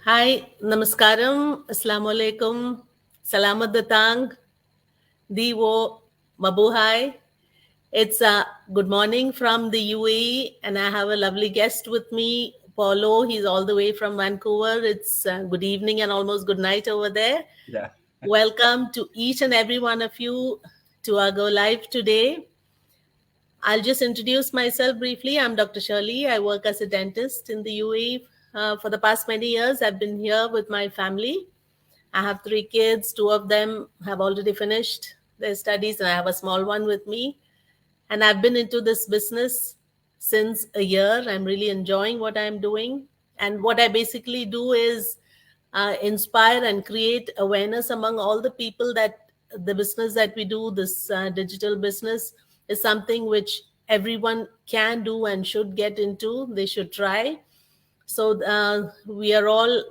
Hi, namaskaram, assalamu alaikum, salamat datang, diwo, mabuhay. It's good morning from the UAE, and I have a lovely guest with me, Paulo. He's all the way from Vancouver. It's good evening and almost good night over there. Yeah. Welcome to each and every one of you to our Go Live today. I'll just introduce myself briefly. I'm Dr. Shirley. I work as a dentist in the UAE. For the past many years, I've been here with my family. I have three kids. Two of them have already finished their studies, and I have a small one with me. And I've been into this business since a year. I'm really enjoying what I'm doing. And what I basically do is inspire and create awareness among all the people that the business that we do, this digital business, is something which everyone can do and should get into. They should try. So we are all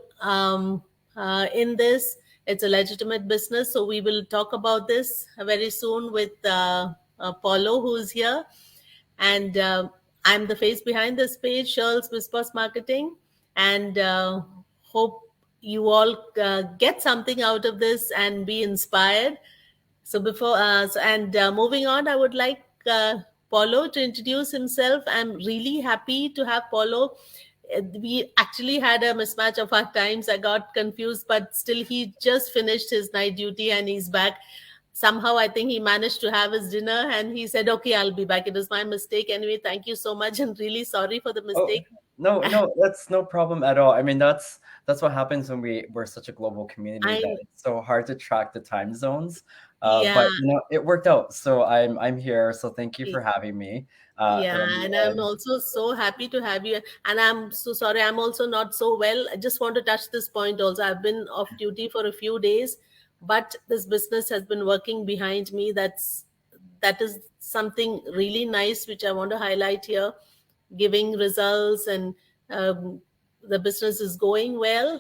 in this. It's a legitimate business. So we will talk about this very soon with Paulo, who's here. And I'm the face behind this page, Shirl's Whispers Marketing. And hope you all get something out of this and be inspired. So moving on, I would like Paulo to introduce himself. I'm really happy to have Paulo. We actually had a mismatch of our times. I got confused, but still, he just finished his night duty and he's back. Somehow, I think he managed to have his dinner and he said, "Okay, I'll be back." It was my mistake. Anyway, thank you so much and really sorry for the Oh, mistake. no, that's no problem at all. I mean, that's what happens when we're such a global community that I, it's so hard to track the time zones. But yeah, it worked out. So I'm here. So thank you for having me. Yeah, And, and I'm and also so happy to have you. And I'm so sorry, I'm also not so well. I just want to touch this point also. I've been off duty for a few days, but this business has been working behind me. That is something really nice which I want to highlight here, giving results, and um, the business is going well,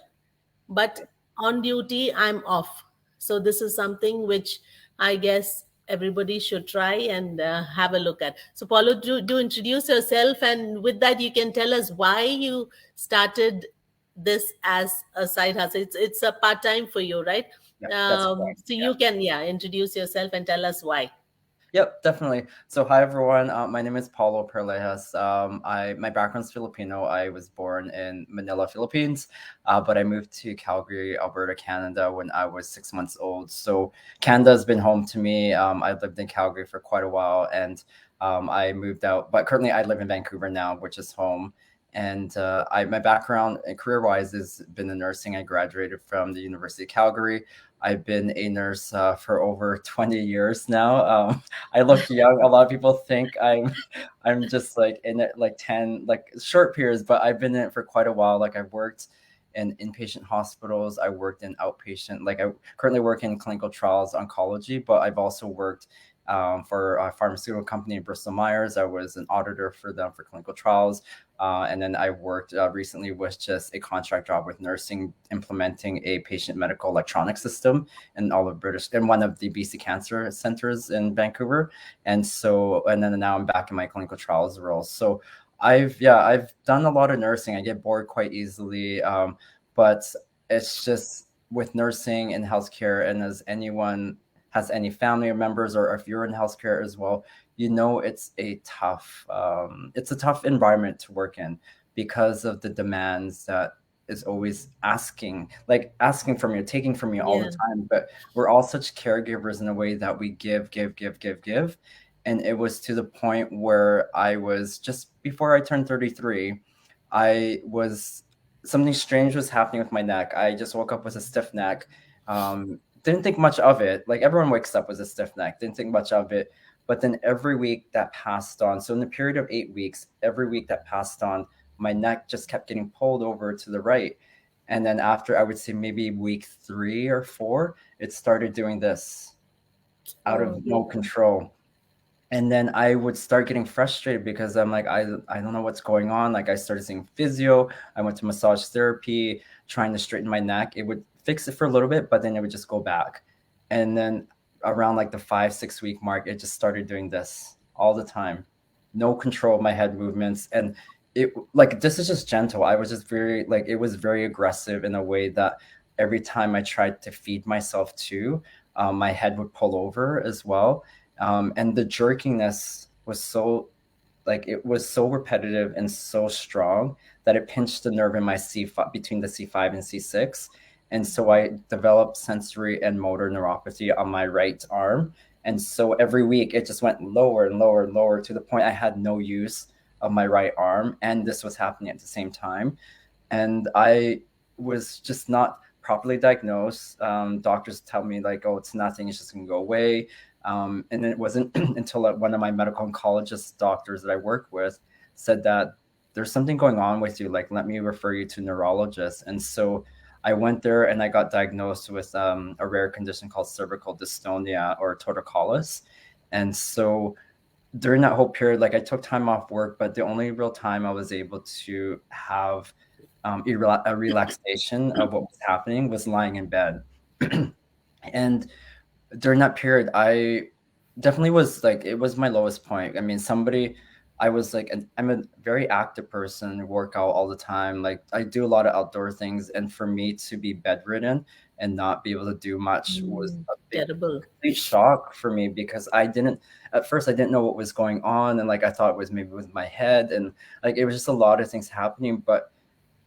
but on duty I'm off. So this is something which I guess everybody should try and have a look at. So Paulo, do introduce yourself, and with that you can tell us why you started this as a side hustle. It's a part-time for you, right? yeah, that's correct. So Yeah. you can, yeah, introduce yourself and tell us why. Yep, definitely. So, hi everyone. My name is Paulo Perlejas. My background's Filipino. I was born in Manila, Philippines, but I moved to Calgary, Alberta, Canada when I was 6 months old. So, Canada has been home to me. I lived in Calgary for quite a while, and I moved out. But currently, I live in Vancouver now, which is home. And my background career-wise has been in nursing. I graduated from the University of Calgary. I've been a nurse for over 20 years now. I look young. A lot of people think I'm just like in it like 10 like short periods, but I've been in it for quite a while. Like I've worked in inpatient hospitals, I worked in outpatient, like I currently work in clinical trials oncology, but I've also worked for a pharmaceutical company in Bristol Myers. I was an auditor for them for clinical trials. And then I worked recently with just a contract job with nursing, implementing a patient medical electronic system in all of British in one of the BC cancer centers in Vancouver. And then now I'm back in my clinical trials role. So I've done a lot of nursing. I get bored quite easily, but it's just with nursing and healthcare, and as anyone has any family members or if you're in healthcare as well, it's a tough environment to work in because of the demands that is always asking from you, taking from you all the Yeah, time. But we're all such caregivers in a way that we give. And it was to the point where I was just before I turned 33, I was something strange was happening with my neck. I just woke up with a stiff neck. Didn't think much of it. Like everyone wakes up with a stiff neck. Didn't think much of it. But then every week that passed on, so in the period of 8 weeks, every week that passed on, my neck just kept getting pulled over to the right. And then after, I would say maybe week 3 or 4, it started doing this out of oh, no control. And then I would start getting frustrated because I'm like, I don't know what's going on. Like I started seeing physio. I went to massage therapy, trying to straighten my neck. It would fix it for a little bit, but then it would just go back. And then around like the 5, 6 week mark, it just started doing this all the time. No control of my head movements. And it like this is just gentle. I was just very like it was very aggressive in a way that every time I tried to feed myself too, my head would pull over as well. And the jerkiness was so like it was so repetitive and so strong that it pinched the nerve in my C5 between the C5 and C6. And so I developed sensory and motor neuropathy on my right arm. And so every week it just went lower and lower and lower to the point I had no use of my right arm. And this was happening at the same time. And I was just not properly diagnosed. Doctors tell me like, oh, it's nothing, it's just gonna go away. And it wasn't until one of my medical oncologist doctors that I work with said that there's something going on with you. Like, let me refer you to neurologist. And so I went there and I got diagnosed with a rare condition called cervical dystonia or torticollis. And so during that whole period, like I took time off work, but the only real time I was able to have a relaxation of what was happening was lying in bed. And during that period, I definitely was like, it was my lowest point. I mean, I was like, I'm a very active person, work out all the time. Like, I do a lot of outdoor things. And for me to be bedridden and not be able to do much was a big, Terrible. complete shock for me because at first, I didn't know what was going on. And like, I thought it was maybe with my head. And like, it was just a lot of things happening. But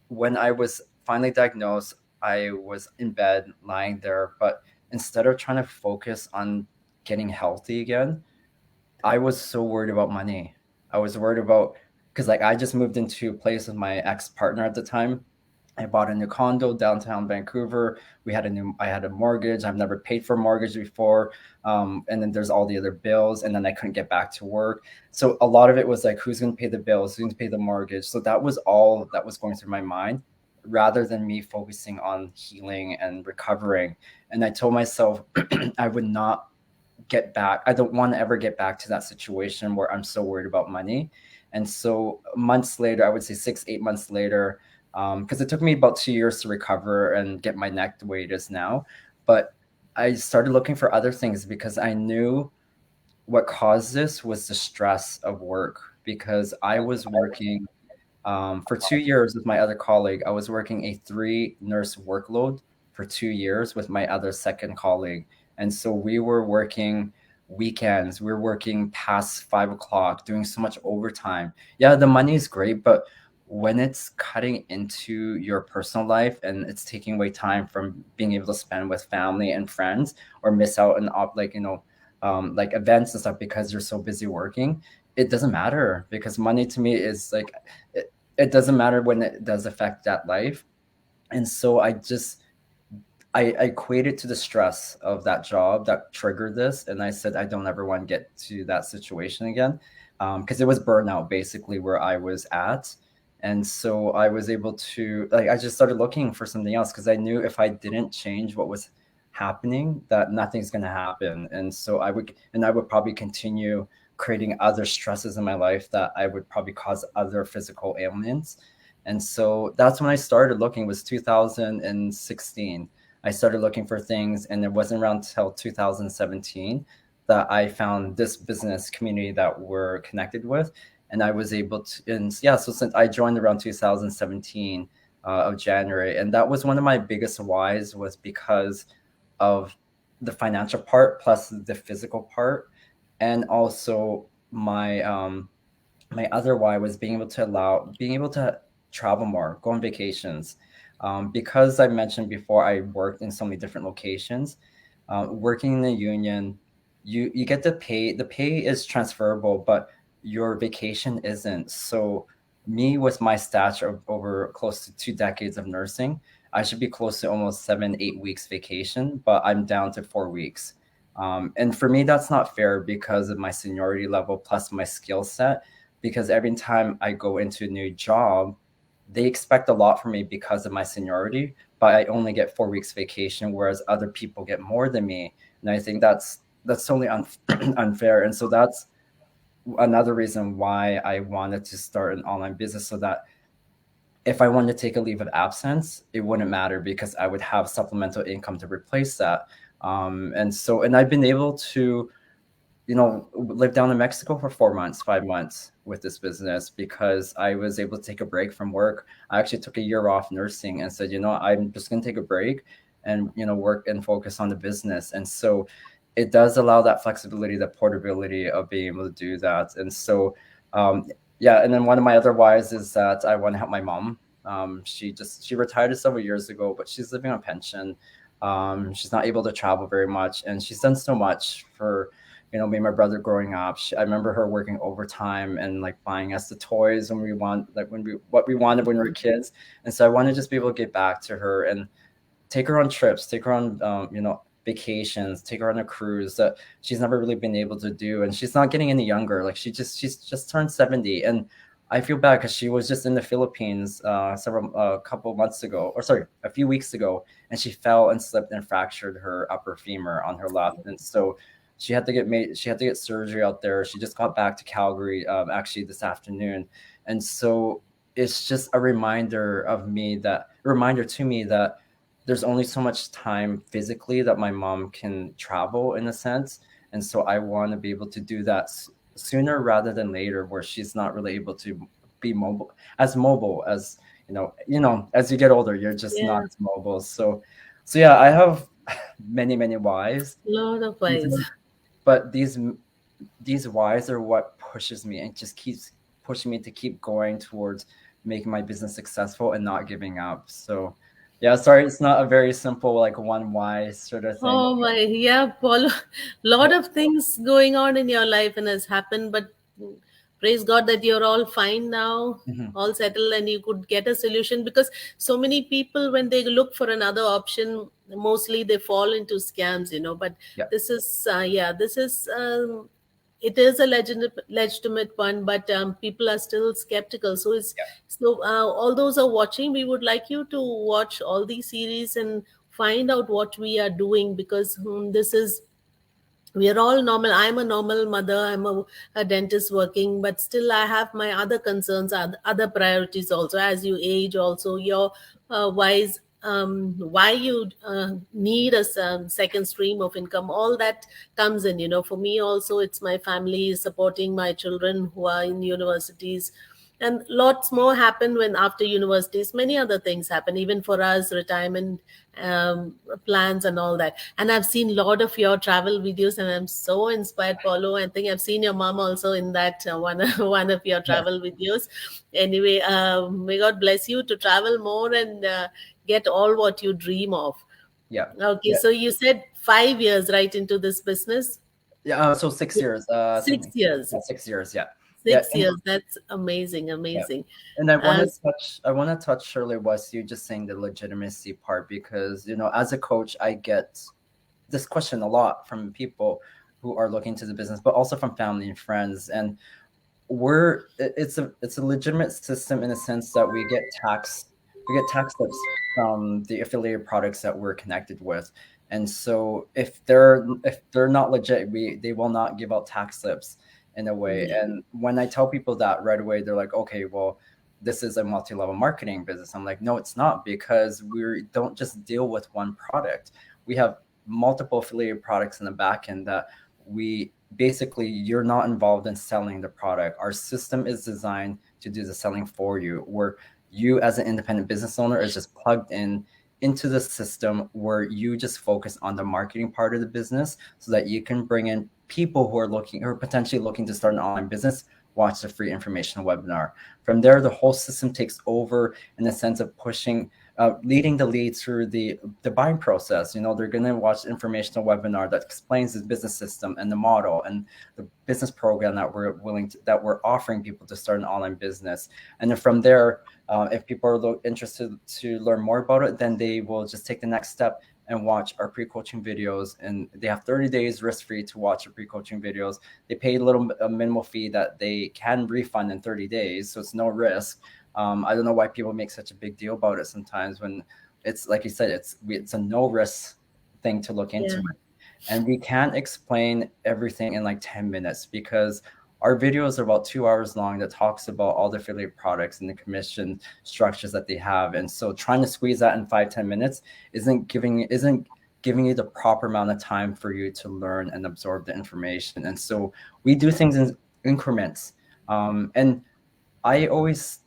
when I was finally diagnosed, I was in bed lying there. But instead of trying to focus on getting healthy again, I was so worried about money. I was worried about because like I just moved into a place with my ex partner at the time. I bought a new condo downtown Vancouver. I had a mortgage. I've never paid for a mortgage before. And then there's all the other bills. And then I couldn't get back to work. So a lot of it was like, who's going to pay the bills? Who's going to pay the mortgage? So that was all that was going through my mind rather than me focusing on healing and recovering. And I told myself I would not get back. I don't want to ever get back to that situation where I'm so worried about money. And so months later, I would say 6, 8 months later, because it took me about 2 years to recover and get my neck the way it is now. But I started looking for other things because I knew what caused this was the stress of work because I was working for 2 years with my other colleague. I was working a 3 nurse workload for 2 years with my other second colleague. And so we were working weekends, we were working past 5 o'clock, doing so much overtime. Yeah, the money is great, but when it's cutting into your personal life and it's taking away time from being able to spend with family and friends or miss out on like events and stuff because you're so busy working, it doesn't matter because money to me is like it doesn't matter when it does affect that life. And so I equated to the stress of that job that triggered this. And I said, I don't ever want to get to that situation again. Because it was burnout basically where I was at. And so I was able to, like, I just started looking for something else because I knew if I didn't change what was happening, that nothing's going to happen. And so I would probably continue creating other stresses in my life that I would probably cause other physical ailments. And so that's when I started looking, was 2016. I started looking for things, and it wasn't around until 2017 that I found this business community that we're connected with. And I was able to, and yeah, so since I joined around 2017 of January, and that was one of my biggest whys was because of the financial part plus the physical part. And also my other why was being able to travel more, go on vacations. Because I mentioned before, I worked in so many different locations. Working in the union, you get the pay. The pay is transferable, but your vacation isn't. So me with my stature of over close to 2 decades of nursing, I should be close to almost 7, 8 weeks vacation, but I'm down to 4 weeks. And for me, that's not fair because of my seniority level plus my skill set. Because every time I go into a new job, they expect a lot from me because of my seniority, but I only get 4 weeks vacation, whereas other people get more than me. And I think that's totally unfair. And so that's another reason why I wanted to start an online business so that if I wanted to take a leave of absence, it wouldn't matter because I would have supplemental income to replace that. And I've been able to lived down in Mexico for 4 months, 5 months with this business because I was able to take a break from work. I actually took a year off nursing and said, I'm just going to take a break and, work and focus on the business. And so it does allow that flexibility, that portability of being able to do that. And so, yeah. And then one of my other whys is that I want to help my mom. She retired several years ago, but she's living on pension. She's not able to travel very much, and she's done so much for me and my brother growing up. I remember her working overtime and like buying us the toys when we want, like what we wanted when we were kids. And so I want to just be able to get back to her and take her on trips, take her on, vacations, take her on a cruise that she's never really been able to do. And she's not getting any younger. Like she's just turned 70. And I feel bad because she was just in the Philippines a couple months ago, or sorry, a few weeks ago, and she fell and slipped and fractured her upper femur on her left. And so she had to get surgery out there. She just got back to Calgary actually this afternoon. And so it's just a reminder to me that there's only so much time physically that my mom can travel in a sense. And so I want to be able to do that sooner rather than later, where she's not really able to be mobile as as you get older, you're just not Yeah, as mobile. So yeah, I have many whys. lot of These ways. are, but these whys are what pushes me and just keeps pushing me to keep going towards making my business successful and not giving up. So yeah, sorry, it's not a very simple like one why sort of thing. Oh my, yeah, Paul. Lot of things going on in your life and has happened, but praise God that you're all fine now, Mhm. all settled, and you could get a solution. Because so many people, when they look for another option, mostly they fall into scams. But Yeah, this is it is a legitimate one, but people are still skeptical. yeah, All those are watching. We would like you to watch all these series and find out what we are doing, because this is we are all normal. I'm a normal mother. I'm a dentist working, but still I have my other concerns, other priorities also. As you age, also your wise why you need a second stream of income, all that comes in. For me also, it's my family supporting my children who are in universities, and lots more happen when after universities. Many other things happen, even for us, retirement plans and all that. And I've seen a lot of your travel videos, and I'm so inspired, Paulo. I think I've seen your mom also in that one one of your yeah, travel videos. Anyway, may God bless you to travel more and get all what you dream of. yeah, Okay, yeah, so you said 5 years right into this business. yeah. So 6 years. Six years. 6 years. Yeah, yeah, 6 years. That's amazing, yeah. amazing. And uh, I want to touch Shirley was you just saying the legitimacy part, because as a coach I get this question a lot from people who are looking to the business, but also from family and friends. And it's a legitimate system in a sense that we get tax slips from the affiliated products that we're connected with. And so if they're not legit, they will not give out tax slips in a way. yeah, And when I tell people that right away, they're like, okay, well, this is a multi-level marketing business. I'm like, no, it's not, because we don't just deal with one product. We have multiple affiliated products in the back end that we basically, you're not involved in selling the product. Our system is designed to do the selling for you, where you as an independent business owner is just plugged in into the system, where you just focus on the marketing part of the business so that you can bring in people who are potentially looking to start an online business, watch the free informational webinar. From there, the whole system takes over in the sense of leading the lead through the buying process. They're going to watch the informational webinar that explains the business system and the model and the business program that we're offering people to start an online business. And then from there, if people are interested to learn more about it, then they will just take the next step and watch our pre-coaching videos. And they have 30 days risk-free to watch our pre-coaching videos. They pay a minimal fee that they can refund in 30 days, so it's no risk. I don't know why people make such a big deal about it sometimes, when it's like you said, it's a no risk thing to look into yeah, it. And we can't explain everything in like 10 minutes, because our videos are about 2 hours long that talks about all the affiliate products and the commission structures that they have. And so trying to squeeze that in 5-10 minutes isn't giving you the proper amount of time for you to learn and absorb the information. And so we do things in increments. And I always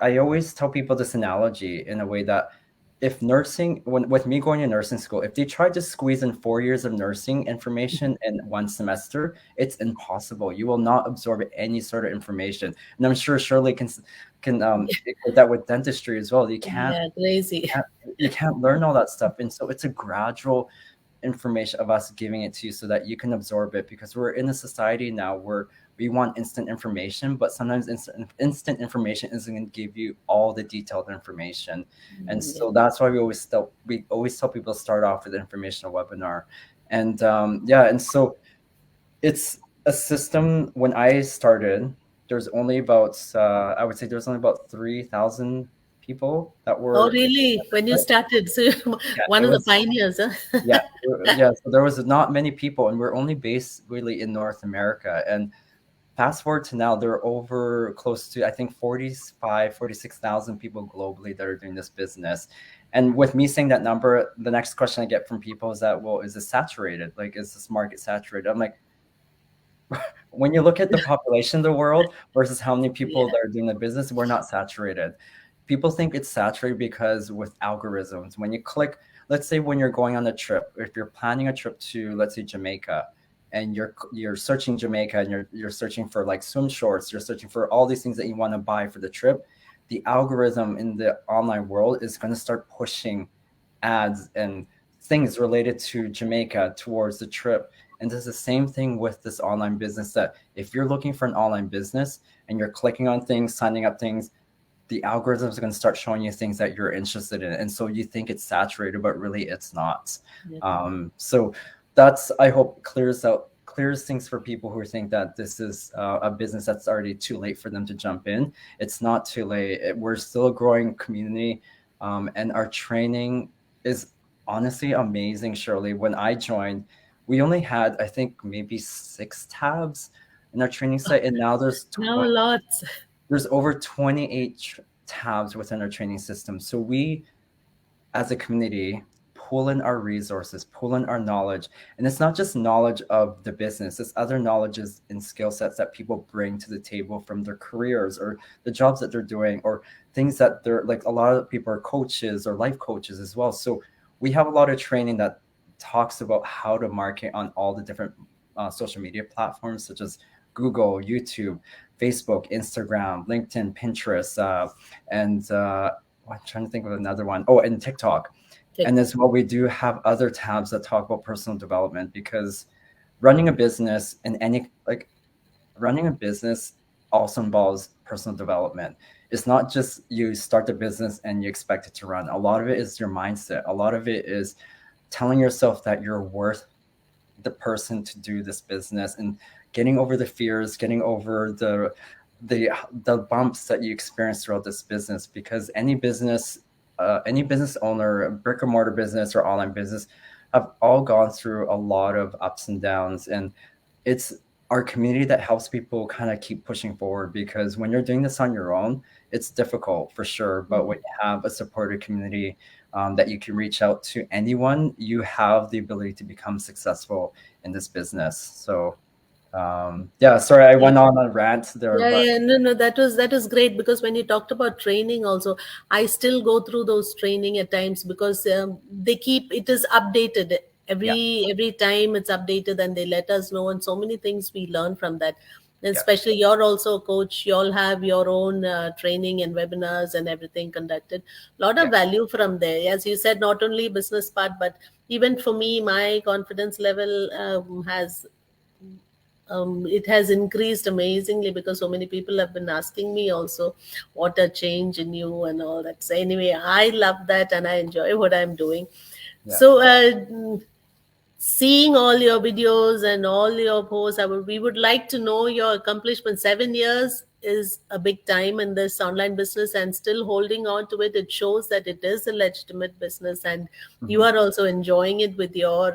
I always tell people this analogy in a way that if nursing, when with me going to nursing school, if they tried to squeeze in 4 years of nursing information in one semester, it's impossible. You will not absorb any sort of information. And I'm sure Shirley can equate that with dentistry as well. Yeah, crazy. Can't you can't learn all that stuff, and so it's a gradual information of us giving it to you so that you can absorb it, because we're in a society now where we want instant information, but sometimes instant information isn't going to give you all the detailed information. And Yeah. so that's why we always tell people to start off with an informational webinar. And yeah, and so it's a system. When I started, there's only about I would say there's only about 3,000 people that Oh, were really? When you started, so yeah, one it of the was pioneers, huh? yeah, yeah. So there was not many people, and we're only based really in North America. And fast forward to now, there are over close to, I think, 46,000 people globally that are doing this business. And with me saying that number, the next question I get from people is that, well, is it saturated? Like, is this market saturated? I'm like, when you look at the population of the world versus how many people Yeah. that are doing the business, we're not saturated. People think it's saturated because with algorithms, when you click, let's say when you're going on a trip, if you're planning a trip to, let's say, Jamaica, and you're searching Jamaica, and you're searching for like swim shorts, you're searching for all these things that you want to buy for the trip, the algorithm in the online world is going to start pushing ads and things related to Jamaica towards the trip. And there's the same thing with this online business, that if you're looking for an online business and you're clicking on things, signing up things, the algorithms are going to start showing you things that you're interested in. And so you think it's saturated, but really it's not. Yeah. So that's, I hope, clears things for people who think that this is a business that's already too late for them to jump in. It's not too late. We're still a growing community, and our training is honestly amazing. Shirley, when I joined, we only had, I think, maybe 6 tabs in our training site, and now Now lots. there's over 28 tabs within our training system. So we, as a community, pull in our resources, pull in our knowledge. And it's not just knowledge of the business, it's other knowledges and skill sets that people bring to the table from their careers or the jobs that they're doing, or things that they're like, a lot of people are coaches or life coaches as well. So we have a lot of training that talks about how to market on all the different social media platforms, such as Google, YouTube, Facebook, Instagram, LinkedIn, Pinterest, and I'm trying to think of another one. Oh, and TikTok. And as well, we do have other tabs that talk about personal development, because running a business and running a business also involves personal development. It's not just you start the business and you expect it to run. A lot of it is your mindset. A lot of it is telling yourself that you're worth the person to do this business, and getting over the fears, getting over the bumps that you experience throughout this business. Because any business owner, brick and mortar business or online business, have all gone through a lot of ups and downs. And it's our community that helps people kind of keep pushing forward, because when you're doing this on your own, it's difficult for sure. But when you have a supportive community, that you can reach out to anyone, you have the ability to become successful in this business. So yeah, sorry, I went on a rant there, Yeah, but yeah, no, no, that was great, because when you talked about training, also, I still go through those training at times, because they keep it is updated yeah, every time it's updated, and they let us know, and so many things we learn from that. And yeah, especially you're also a coach, you all have your own training and webinars and everything conducted. Lot yeah, of value from there, as you said, not only business part, but even for me, my confidence level has it has increased amazingly, because so many people have been asking me also what a change in you and all that. So anyway, I love that and I enjoy what I'm doing. yeah. So seeing all your videos and all your posts, we would like to know your accomplishment. 7 years is a big time in this online business, and still holding on to it. It shows that it is a legitimate business, and you Mhm. are also enjoying it with your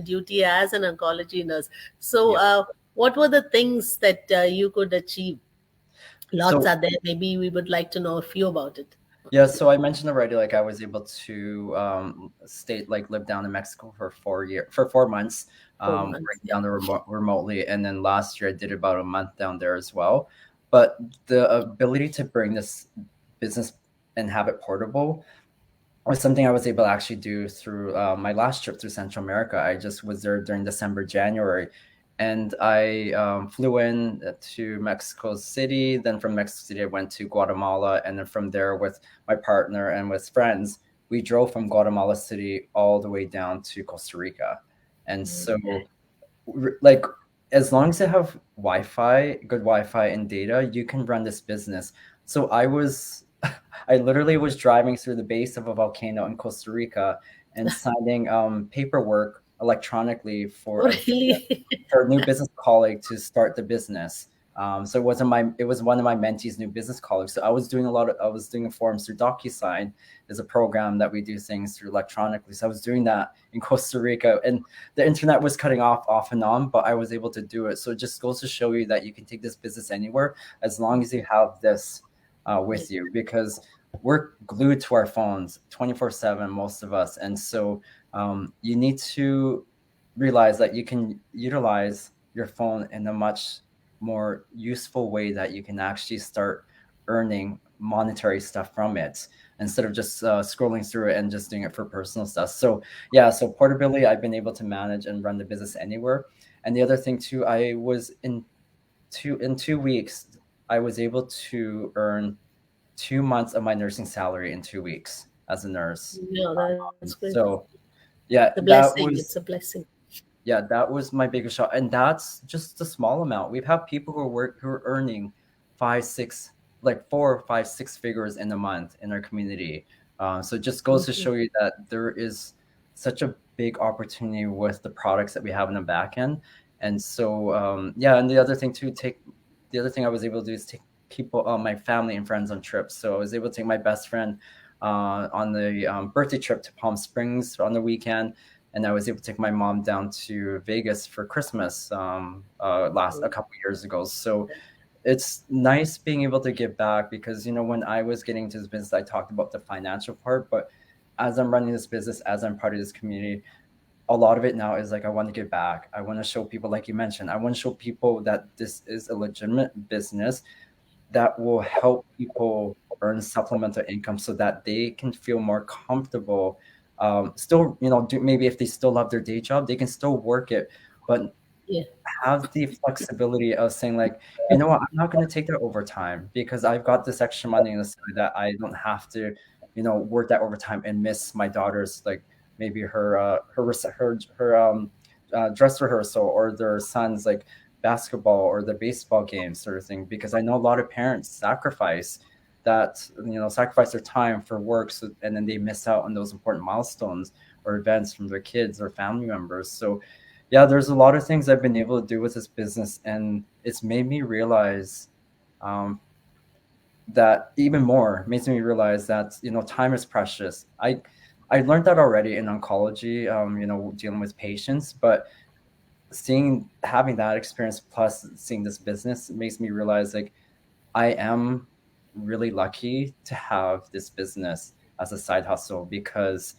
duty as an oncology nurse. So, Yeah. what were the things that you could achieve? Lots So are there. Maybe we would like to know a few about it. Yeah, so I mentioned already, like I was able to stay, like live down in Mexico for 4 months, 4 months. working Yeah. down there remotely, and then last year I did about a month down there as well. But the ability to bring this business and have it portable was something I was able to actually do through my last trip through Central America. I just was there during December, January, and I flew in to Mexico City. Then from Mexico City, I went to Guatemala, and then from there, with my partner and with friends, we drove from Guatemala City all the way down to Costa Rica. And Okay. so, like, as long as you have Wi-Fi, good Wi-Fi and data, you can run this business. So I literally was driving through the base of a volcano in Costa Rica and signing paperwork electronically Oh, really? for a new business colleague to start the business. So it was one of my mentees' new business colleagues. So I was doing forms through DocuSign, is a program that we do things through electronically. So I was doing that in Costa Rica, and the internet was cutting off and on, but I was able to do it. So it just goes to show you that you can take this business anywhere as long as you have this Yeah. with you, because we're glued to our phones 24/7, most of us. And so you need to realize that you can utilize your phone in a much more useful way, that you can actually start earning monetary stuff from it instead of just scrolling through it and just doing it for personal stuff. So yeah, so portability, I've been able to manage and run the business anywhere. And the other thing too, I was in 2 weeks, I was able to earn 2 months of my nursing salary in 2 weeks as a nurse. No, that's great. So The yeah, blessing. It's a blessing. that was my biggest shot, and that's just a small amount. We've had people who are earning five, six, like 4, 5, 6 figures in a month in our community. So it just goes to Mhm. show you that there is such a big opportunity with the products that we have in the back end. And so yeah, and the other thing I was able to do is take people, my family and friends on trips. So I was able to take my best friend on the birthday trip to Palm Springs on the weekend, and I was able to take my mom down to Vegas for Christmas last a couple years ago. So it's nice being able to give back, because when I was getting into this business, I talked about the financial part, but as I'm running this business, as I'm part of this community, a lot of it now is like I want to give back. I want to show people, like you mentioned, I want to show people that this is a legitimate business that will help people earn supplemental income so that they can feel more comfortable. Still, maybe if they still love their day job, they can still work it, but Yeah. have the flexibility of saying, like, you know what, I'm not going to take that overtime because I've got this extra money in the side that I don't have to, work that overtime and miss my daughter's, like, maybe her dress rehearsal, or their son's, like, basketball or the baseball game sort of thing, because I know a lot of parents sacrifice their time for work, so, and then they miss out on those important milestones or events from their kids or family members. So yeah, there's a lot of things I've been able to do with this business, and it's made me realize um, that even more. Makes me realize that time is precious. I learned that already in oncology, dealing with patients, but having that experience plus seeing this business makes me realize, like, I am really lucky to have this business as a side hustle, because,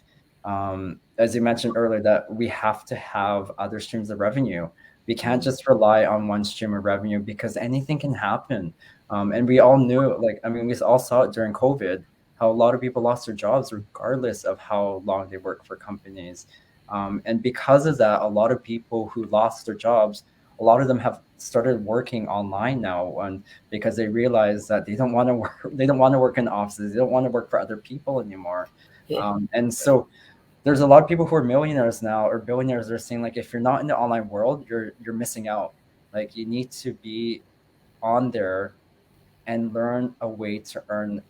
as you mentioned earlier, that we have to have other streams of revenue. We can't just rely on one stream of revenue, because anything can happen. And we all knew, like, I mean, we all saw it during COVID, how a lot of people lost their jobs regardless of how long they work for companies. And because of that, a lot of people who lost their jobs, a lot of them have started working online now, and because they realize that they don't want to work, they don't want to work in offices, they don't want to work for other people anymore. Yeah. And so there's a lot of people who are millionaires now or billionaires. They're saying, like, if you're not in the online world, you're missing out. Like, you need to be on there and learn a way to earn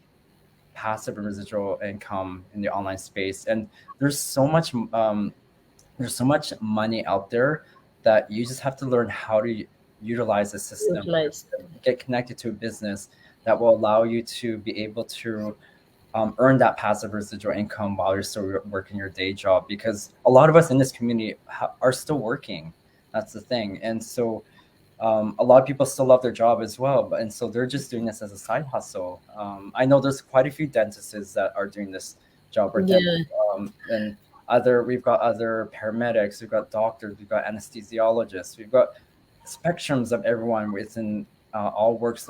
passive and residual income in the online space. And there's so much there's so much money out there that you just have to learn how to utilize the system, Utilized. get connected to a business that will allow you to be able to earn that passive residual income while you're still working your day job. Because a lot of us in this community are still working. That's the thing. And so a lot of people still love their job as well, and so they're just doing this as a side hustle. I know there's quite a few dentists that are doing this job, or Yeah, and other we've got other paramedics, we've got doctors, we've got anesthesiologists, we've got spectrums of everyone within all walks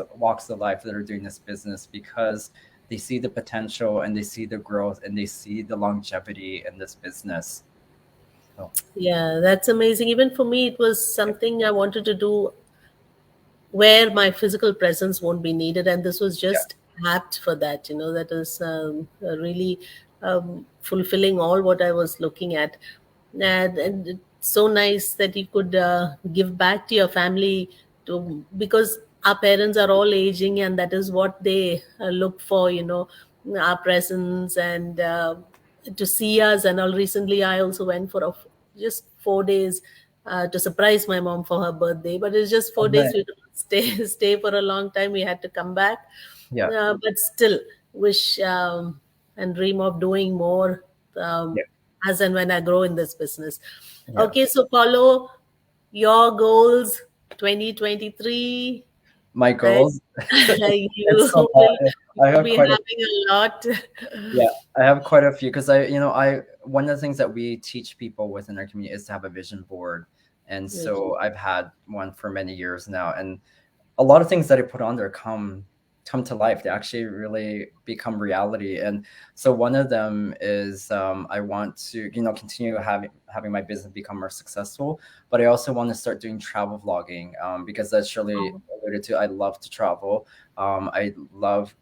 of life that are doing this business because they see the potential and they see the growth and they see the longevity in this business. So yeah, that's amazing. Even for me, it was something I wanted to do where my physical presence won't be needed, and this was yeah, just apt for that. That is really fulfilling all what I was looking at. And it's so nice that you could give back to your family, because our parents are all aging, and that is what they look for, our presence, and to see us. And all, recently I also went for just 4 days to surprise my mom for her birthday, but it's just oh, 4 days. nice. We don't stay for a long time. We had to come back, Yeah, but still wish and dream of doing more, um, yeah, as and when I grow in this business. yeah. Okay, so Paulo, your goals 2023. My I, goals. you It's so will hard. I have be quite a having a lot. Yeah, I have quite a few because I one of the things that we teach people within our community is to have a vision board, and so I've had one for many years now, and a lot of things that I put on there come to life. They actually really become reality. And so one of them is I want to continue having my business become more successful, but I also want to start doing travel vlogging because as Shirley Oh, alluded to, I love to travel. I love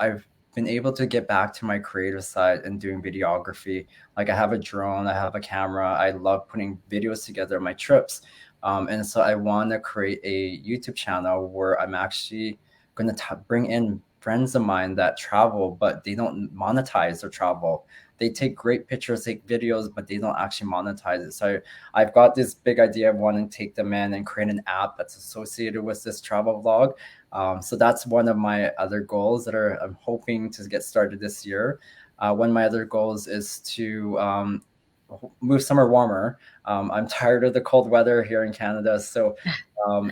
I've been able to get back to my creative side and doing videography. Like I have a drone, I have a camera. I love putting videos together of my trips. And so I want to create a YouTube channel where I'm actually going to bring in friends of mine that travel, but they don't monetize their travel. They take great pictures, take videos, but they don't actually monetize it. So I've got this big idea of wanting to take them in and create an app that's associated with this travel vlog. So that's one of my other goals that I'm hoping to get started this year. One of my other goals is to move somewhere warmer. I'm tired of the cold weather here in Canada. So,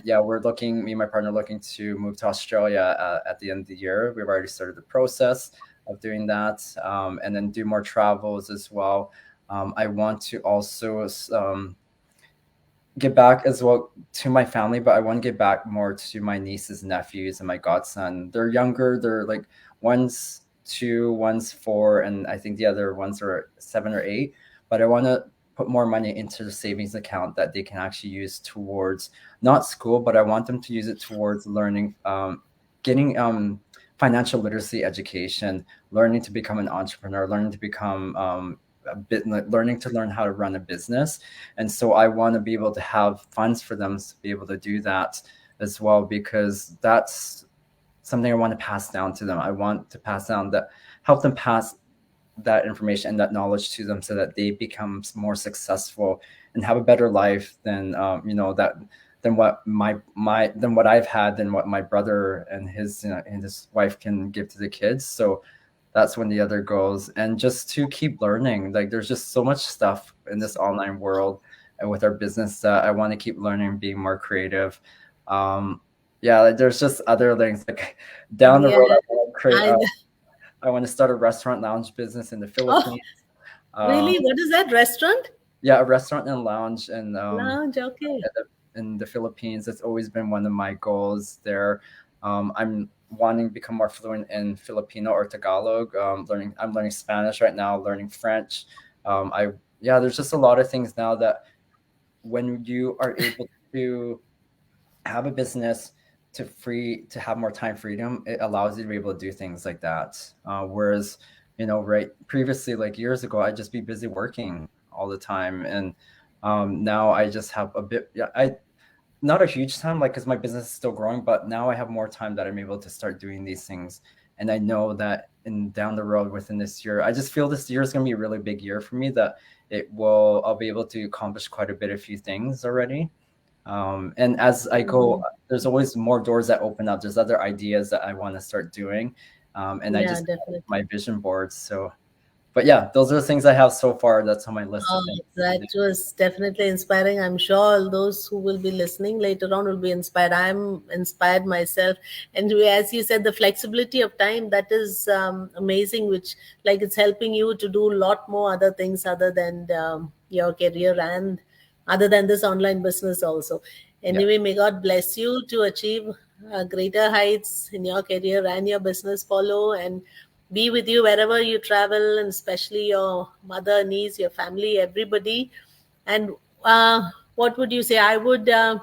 yeah, me and my partner, looking to move to Australia at the end of the year. We've already started the process of doing that, and then do more travels as well. I want to also get back as well to my family, but I want to get back more to my nieces, nephews, and my godson. They're younger. They're like one's 2, one's 4, and I think the other ones are 7 or 8. But I want to put more money into the savings account that they can actually use towards not school, but I want them to use it towards learning, getting financial literacy education, learning to become an entrepreneur, learning to become a bit learning to learn how to run a business. And so I want to be able to have funds for them to be able to do that as well, because that's something I want to pass down to them. I want to pass down that, help them pass that information and that knowledge to them so that they become more successful and have a better life than that than what than what I've had, than what my brother and his wife can give to the kids. So that's one of the other goals. And just to keep learning. Like there's just so much stuff in this online world and with our business that I want to keep learning and being more creative. um yeah, like there's just other things like down the yeah. road I, I want to start a restaurant lounge business in the oh, Philippines. really? What is that, restaurant? Yeah, a restaurant and lounge and Lounge, okay. in the Philippines. That's always been one of my goals there. I'm wanting to become more fluent in Filipino or Tagalog. I'm learning Spanish right now, learning French. I Yeah, there's just a lot of things now that when you are able to have a business to have more time freedom, it allows you to be able to do things like that. Whereas, right previously, like years ago, I'd just be busy working all the time, and now I just have a bit. Yeah, I not a huge time, like because my business is still growing, but now I have more time that I'm able to start doing these things. And I know that in down the road within this year, I just feel this year is going to be a really big year for me. That I'll be able to accomplish quite a bit, a few things already. And as I go, Mhm. there's always more doors that open up. There's other ideas that I want to start doing, and I Yeah, just definitely. my vision boards. So But yeah, those are the things I have so far. That's on my list of Oh, things to that do. was definitely inspiring. I'm sure all those who will be listening later on will be inspired. I'm inspired myself. And as you said, the flexibility of time, that is amazing, which like it's helping you to do a lot more other things other than your career and other than this online business also. Yeah, Anyway, may God bless you to achieve greater heights in your career and your business, follow, and be with you wherever you travel, and especially your mother, niece, your family, everybody. And what would you say? Uh,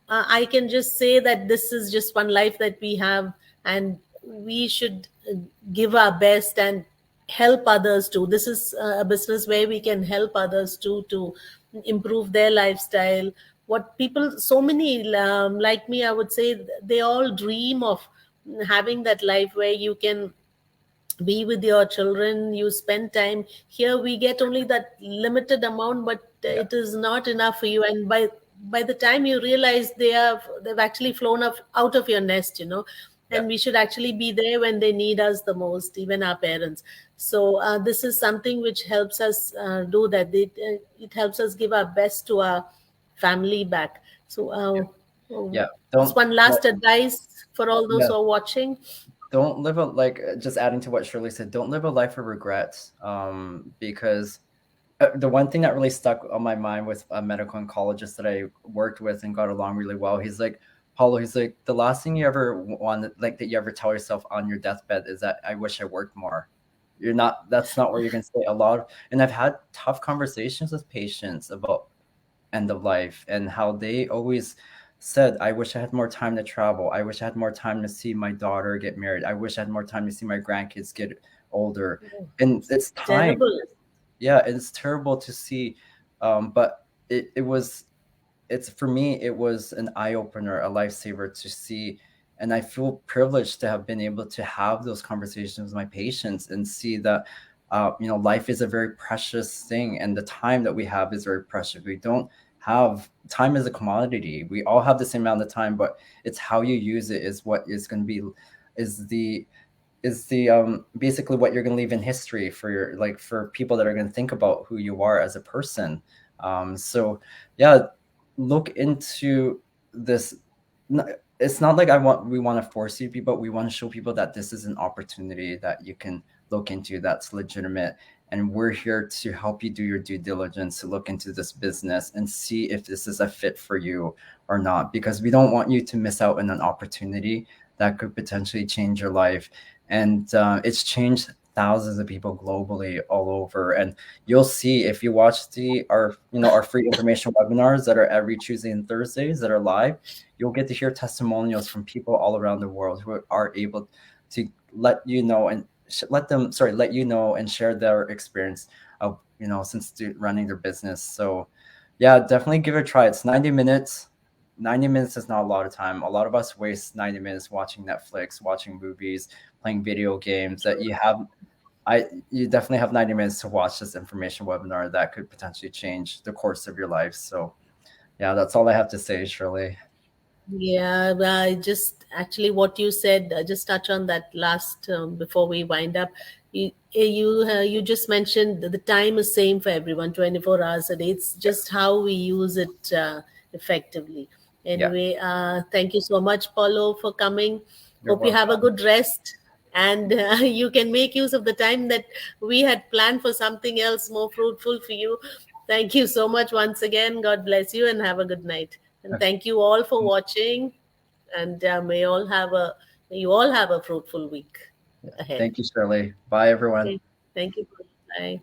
I can just say that this is just one life that we have, and we should give our best and help others too. This is a business where we can help others too to improve their lifestyle. What people, so many like me, I would say, they all dream of having that life where you can be with your children, you spend time. Here we get only that limited amount, but yeah, it is not enough for you. And by the time you realize they've actually flown up out of your nest, yeah, and we should actually be there when they need us the most, even our parents. So this is something which helps us do that. It helps us give our best to our family back. So yeah. just Don't one like, last advice for all those yeah. who are watching. Don't live a like just adding to what Shirley said. Don't live a life of regrets. Because the one thing that really stuck on my mind with a medical oncologist that I worked with and got along really well. He's like, Paulo, he's like, the last thing you ever want, like that you ever tell yourself on your deathbed is that I wish I worked more. You're not, that's not what you're going to say a lot. And I've had tough conversations with patients about end of life and how they always said, I wish I had more time to travel. I wish I had more time to see my daughter get married. I wish I had more time to see my grandkids get older. And it's time. Terrible. Yeah, it's terrible to see. But it was, it's for me, it was an eye opener, a lifesaver to see. And I feel privileged to have been able to have those conversations with my patients and see that, life is a very precious thing, and the time that we have is very precious. We don't have time as a commodity. We all have the same amount of time, but it's how you use it is what is going to be, is the basically what you're going to leave in history for your, like, for people that are going to think about who you are as a person. So yeah, look into this. It's not like we want to force you people, we want to show people that this is an opportunity that you can look into, that's legitimate, and we're here to help you do your due diligence to look into this business and see if this is a fit for you or not, because we don't want you to miss out on an opportunity that could potentially change your life. And it's changed thousands of people globally all over. And you'll see if you watch our free information webinars that are every Tuesday and Thursdays that are live, you'll get to hear testimonials from people all around the world who are able to let you know and let you know and share their experience of, since running their business. So yeah, definitely give it a try. It's 90 minutes. 90 minutes is not a lot of time. A lot of us waste 90 minutes watching Netflix, watching movies, playing video games. That you definitely have 90 minutes to watch this information webinar that could potentially change the course of your life. So yeah, that's all I have to say, Shirley. Yeah, well, I just actually what you said, just touch on that last before we wind up. You just mentioned that the time is same for everyone, 24 hours a day. It's just how we use it effectively. Yeah, Anyway, thank you so much, Paulo, for coming. you're Hope you have a welcome. good rest, and you can make use of the time that we had planned for something else more fruitful for you. Thank you so much once again. God bless you, and have a good night. And Okay. thank you all for watching. And may you all have a fruitful week Yeah. ahead. Thank you, Shirley. Bye, everyone. Okay. Thank you. Bye.